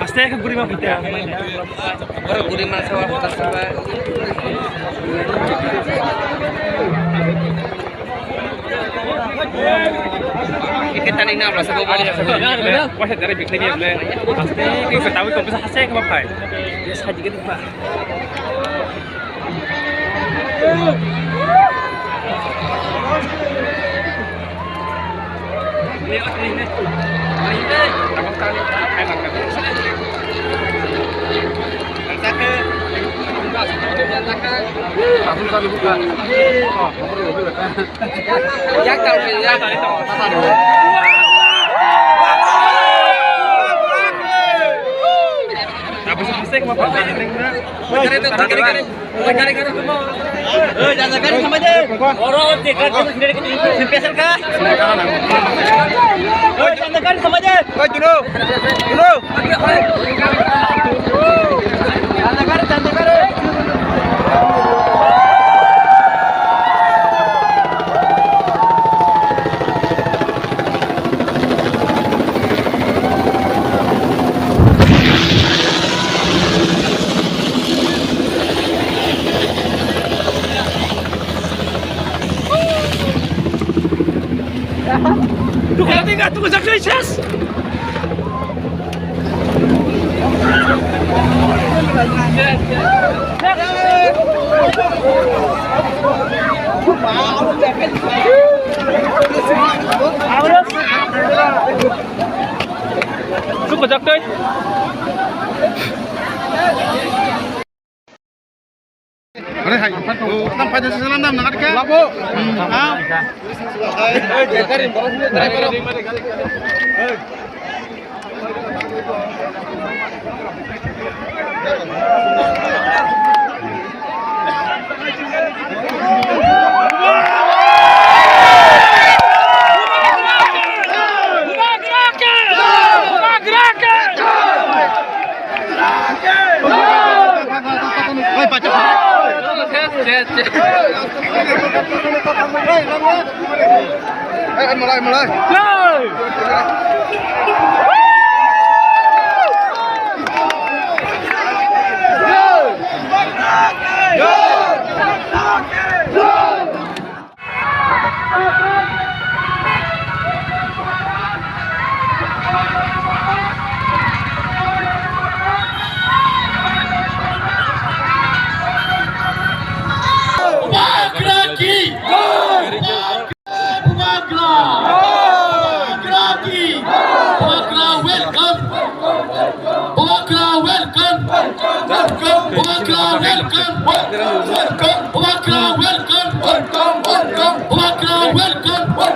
Pasti akan gurih mah kita. Baru gurih mana sawah putar sawah. Kita nih nabla sa bawah. Wah, dari bikinnya boleh. Pasti kita tahu kok bisa hasil ke apa? Dia saja gitu, Pak. Aku kali buka. Ya tahu ya. Apa sih hasil ke apa? Jangan garing sama aja. Orang tiga sendiri spesial kah? Jangan garing sama aja. Juno. Jangan garing. Tunggu sampai ses. Tunggu sampai. अरे हाय तम फायदा से सलाम नाम नगद के लाबो हां ए करी mulai. Welcome.